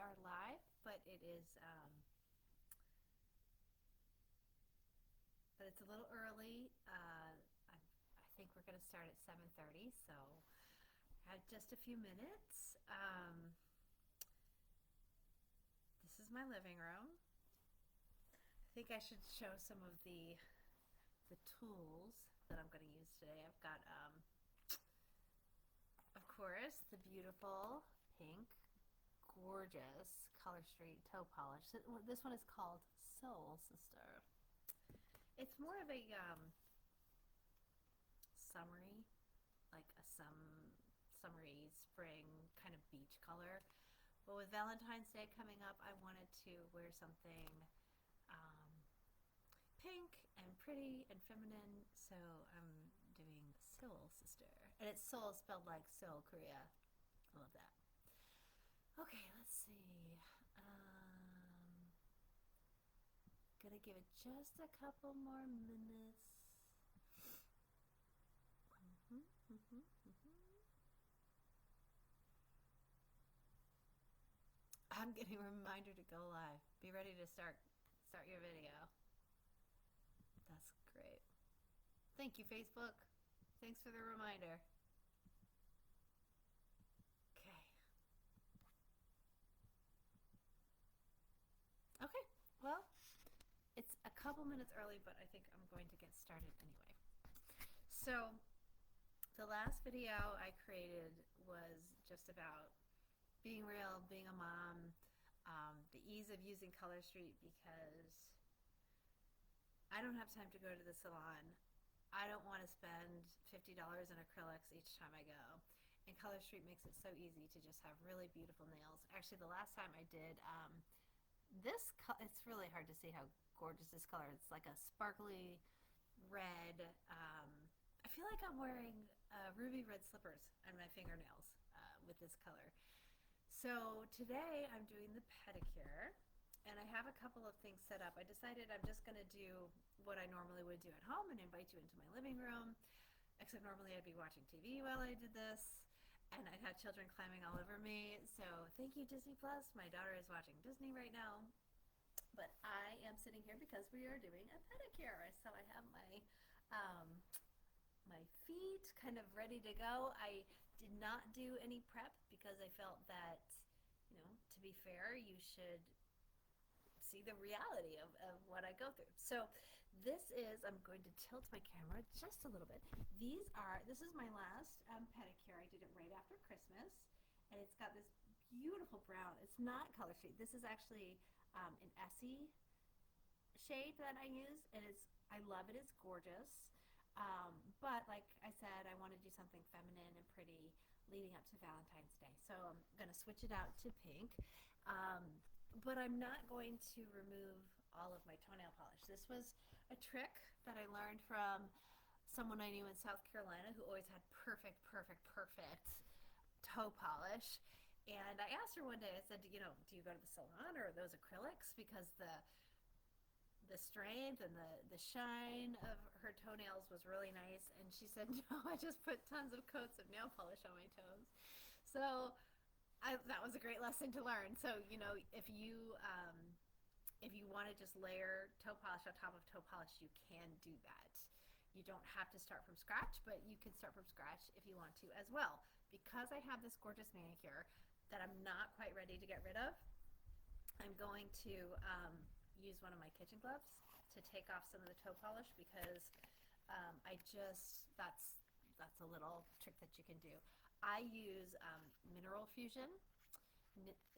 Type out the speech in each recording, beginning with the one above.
are live, but it's a little early. I think we're going to start at 7:30, so I have just a few minutes. This is my living room. I think I should show some of the tools that I'm going to use today. I've got, of course, the beautiful pink, gorgeous Color Street toe polish. This one is called Soul Sister. It's more of a summery, like summery spring kind of beach color. But with Valentine's Day coming up, I wanted to wear something um, pink and pretty and feminine. So I'm doing Soul Sister, and it's Seoul spelled like Seoul, Korea. I love that. Okay, let's see. Gonna give it just a couple more minutes. Mm-hmm, mm-hmm, mm-hmm. I'm getting a reminder to go live. Be ready to start your video. That's great. Thank you, Facebook. Thanks for the reminder. Okay. Okay. Well, it's a couple minutes early, but I think I'm going to get started anyway. So, the last video I created was just about being real, being a mom, the ease of using Color Street because I don't have time to go to the salon. I don't want to spend $50 in acrylics each time I go. And Color Street makes it so easy to just have really beautiful nails. Actually, the last time I did it's really hard to see how gorgeous this color is. It's like a sparkly red. I feel like I'm wearing ruby red slippers on my fingernails with this color. So today I'm doing the pedicure, and I have a couple of things set up. I decided I'm just going to do what I normally would do at home and invite you into my living room, except normally I'd be watching TV while I did this, and I'd have children climbing all over me. So thank you, Disney Plus. My daughter is watching Disney right now, but I am sitting here because we are doing a pedicure. So I have my feet kind of ready to go. I did not do any prep because I felt that, to be fair, you should see the reality of what I go through. So I'm going to tilt my camera just a little bit. This is my last pedicure. I did it right after Christmas, and it's got this beautiful brown. It's not Color Street. This is actually an Essie shade that I use, and I love it. It's gorgeous. But like I said, I want to do something feminine and pretty leading up to Valentine's Day. So I'm going to switch it out to pink. But I'm not going to remove all of my toenail polish. This was a trick that I learned from someone I knew in South Carolina who always had perfect, perfect, perfect toe polish. And I asked her one day, I said, do you go to the salon or are those acrylics? Because the strength and the shine of her toenails was really nice. And she said, no, I just put tons of coats of nail polish on my toes. So that was a great lesson to learn. So, if you want to just layer toe polish on top of toe polish, you can do that. You don't have to start from scratch, but you can start from scratch if you want to as well. Because I have this gorgeous manicure that I'm not quite ready to get rid of, I'm going to use one of my kitchen gloves to take off some of the toe polish because that's a little trick that you can do. I use Mineral Fusion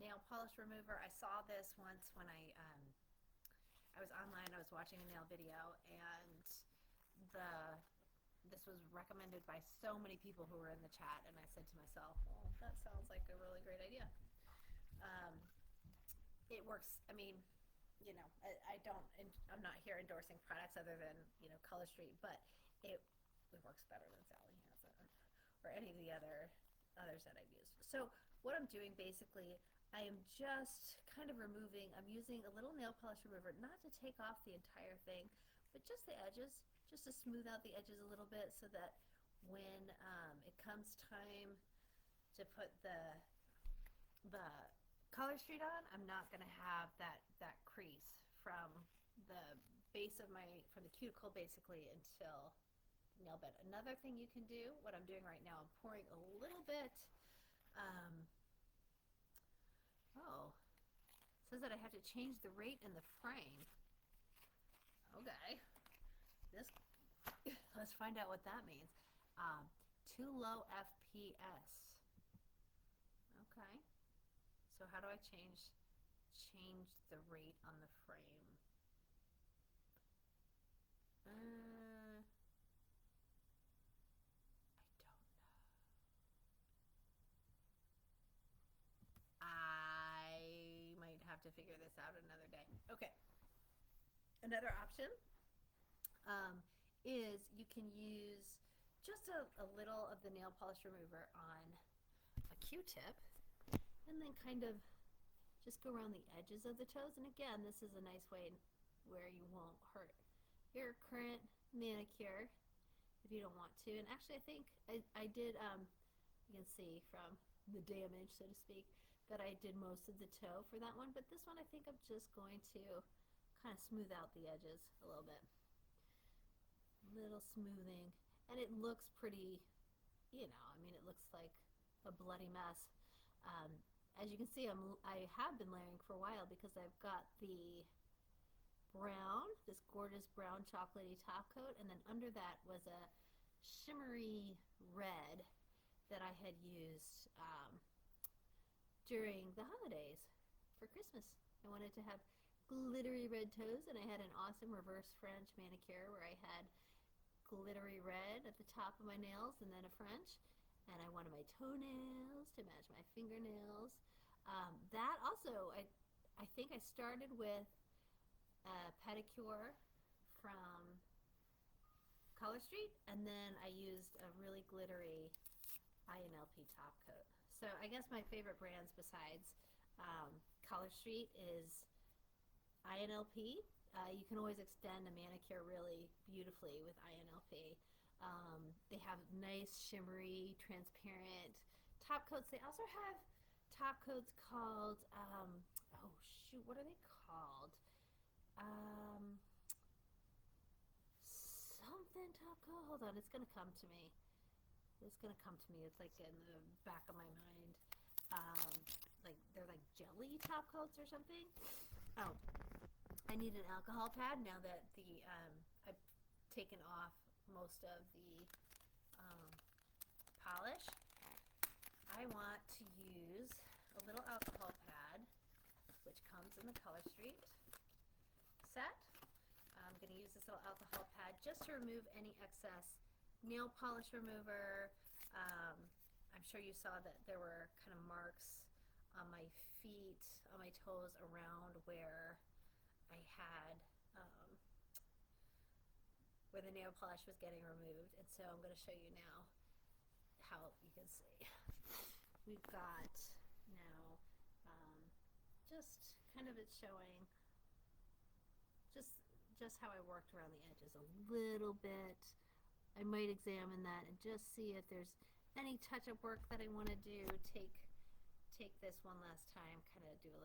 nail polish remover. I saw this once when I was online. I was watching a nail video, and this was recommended by so many people who were in the chat, and I said to myself, well, that sounds like a really great idea. It works. I mean, I'm not here endorsing products other than, Color Street, but it works better than Sally Hansen or any of the others that I've used. So what I'm doing basically, I am just kind of I'm using a little nail polish remover, not to take off the entire thing, but just the edges, just to smooth out the edges a little bit so that when it comes time to put the Color Street on, I'm not going to have that crease from the base of from the cuticle basically until nail bed. Another thing you can do, what I'm doing right now, I'm pouring a little bit, oh, it says that I have to change the rate in the frame. Okay, let's find out what that means. Too low FPS. Okay, so how do I change the rate on the frame? I don't know. I might have to figure this out another day. Okay. Another option is you can use just a little of the nail polish remover on a Q-tip and then kind of just go around the edges of the toes. And again, this is a nice way where you won't hurt your current manicure if you don't want to. And actually, I think I did, you can see from the damage, so to speak, that I did most of the toe for that one. But this one, I think I'm just going to kind of smooth out the edges a little bit. Little smoothing. And it looks pretty, you know, I mean, it looks like a bloody mess. As you can see, I have been layering for a while because I've got the brown, this gorgeous brown chocolatey top coat, and then under that was a shimmery red that I had used during the holidays for Christmas. I wanted to have glittery red toes, and I had an awesome reverse French manicure where I had glittery red at the top of my nails and then a French, and I wanted my toenails to match my fingernails. That also, I think I started with a pedicure from Color Street, and then I used a really glittery INLP top coat. So I guess my favorite brands besides Color Street is INLP. You can always extend a manicure really beautifully with INLP. They have nice, shimmery, transparent top coats. They also have top coats called, oh shoot, what are they called? Something top coat. Hold on, it's gonna come to me. It's gonna come to me. It's like in the back of my mind. Like they're like jelly top coats or something. Oh, I need an alcohol pad now that I've taken off most of the polish. I want to use a little alcohol pad, which comes in the Color Street set. I'm going to use this little alcohol pad just to remove any excess nail polish remover. I'm sure you saw that there were kind of marks on my feet, on my toes, around where I had where the nail polish was getting removed. And so I'm going to show you now how you can see. We've got now just kind of it's showing just how I worked around the edges a little bit. I might examine that and just see if there's any touch-up work that I want to do. Take this one last time, kind of do a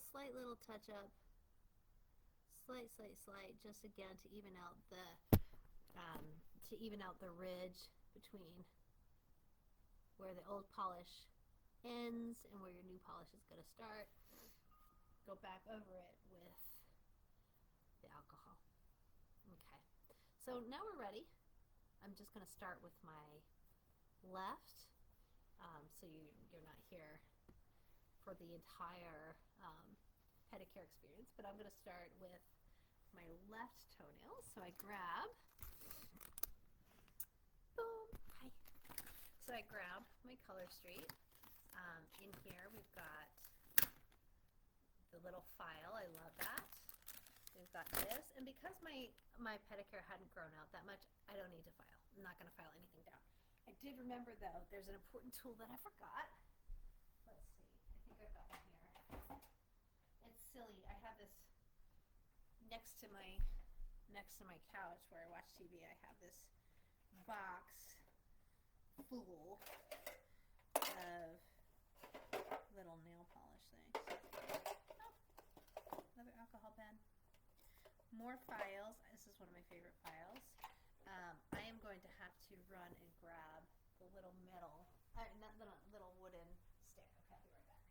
slight little touch-up, slight, just again to even out the ridge between where the old polish ends and where your new polish is going to start. Go back over it with the alcohol. Okay, so now we're ready. I'm just going to start with my left, so you're not here for the entire pedicure experience, but I'm going to start with my left toenail. So I grab, boom, hi. So I grab my Color Street. In here we've got the little file. I love that. We've got this, and because my pedicure hadn't grown out that much, I don't need to file. I'm not going to file anything down. I did remember though, there's an important tool that I forgot. Let's see. I think I've got it here. It's silly. I have this next to my couch where I watch TV. I have this box full of more files. This is one of my favorite files. I am going to have to run and grab the little metal, not the little wooden stick. Okay, I'll be right back.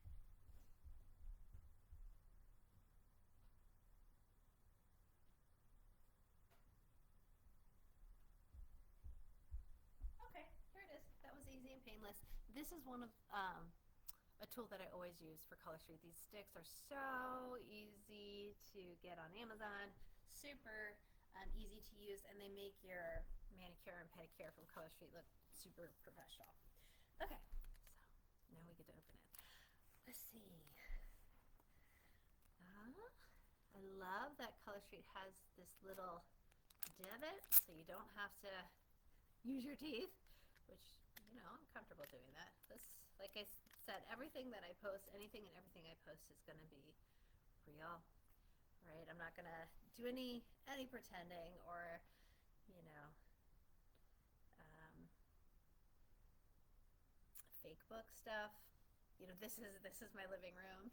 Okay, here it is. That was easy and painless. This is one of a tool that I always use for Color Street. These sticks are so easy to get on Amazon, super easy to use, and they make your manicure and pedicure from Color Street look super professional. Okay, so now we get to open it. Let's see. I love that Color Street has this little divot, so you don't have to use your teeth, which, you know, I'm comfortable doing that. This, like I said, everything that I post, anything and everything I post is going to be real, right? I'm not going to do any pretending or, you know, fake book stuff. You know, this is my living room.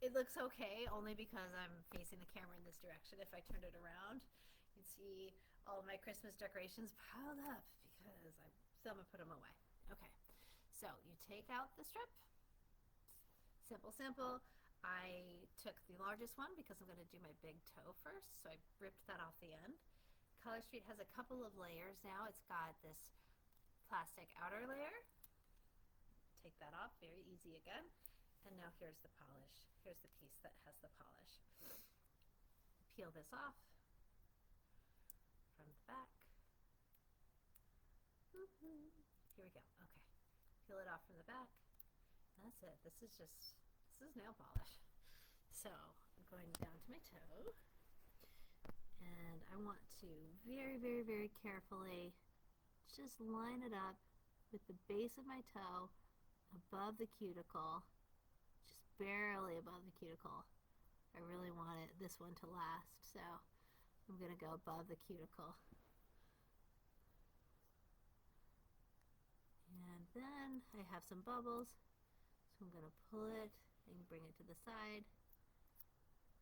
It looks okay only because I'm facing the camera in this direction. If I turned it around, you'd see all of my Christmas decorations piled up because I still haven't put them away. Okay, so you take out the strip. Simple, simple. I took the largest one because I'm going to do my big toe first, so I ripped that off the end. Color Street has a couple of layers now. It's got this plastic outer layer. Take that off, very easy again. And now here's the polish. Here's the piece that has the polish. Peel this off from the back. Here we go. Okay. Peel it off from the back. That's it. This is nail polish. So I'm going down to my toe. And I want to very, very, very carefully just line it up with the base of my toe above the cuticle, just barely above the cuticle. I really want this one to last, so I'm going to go above the cuticle. And then I have some bubbles, so I'm going to pull it and bring it to the side,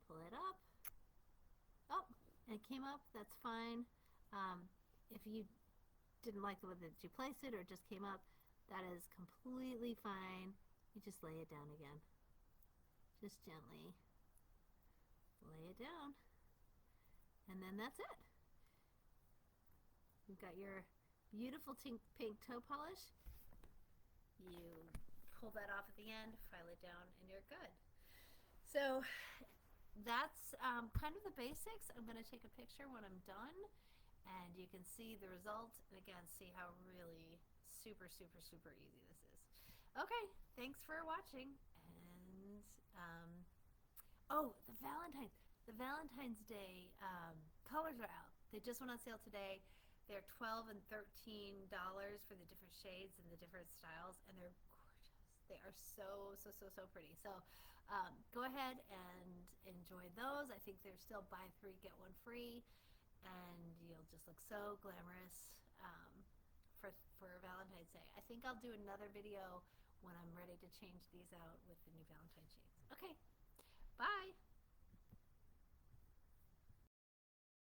pull it up. Oh, and it came up, that's fine. If you didn't like the way that you placed it or it just came up, that is completely fine. You just lay it down again. Just gently lay it down. And then that's it. You've got your beautiful pink toe polish. You pull that off at the end, file it down, and you're good. So that's kind of the basics. I'm going to take a picture when I'm done, and you can see the result. And again, see how really super, super, super easy this is. Okay, thanks for watching. And oh, the Valentine's Day colors are out. They just went on sale today. They're $12 and $13 for the different shades and the different styles, and they're gorgeous. They are so, so, so, so pretty. So go ahead and enjoy those. I think they're still buy 3, get 1 free, and you'll just look so glamorous for Valentine's Day. I think I'll do another video when I'm ready to change these out with the new Valentine's shades. Okay, bye.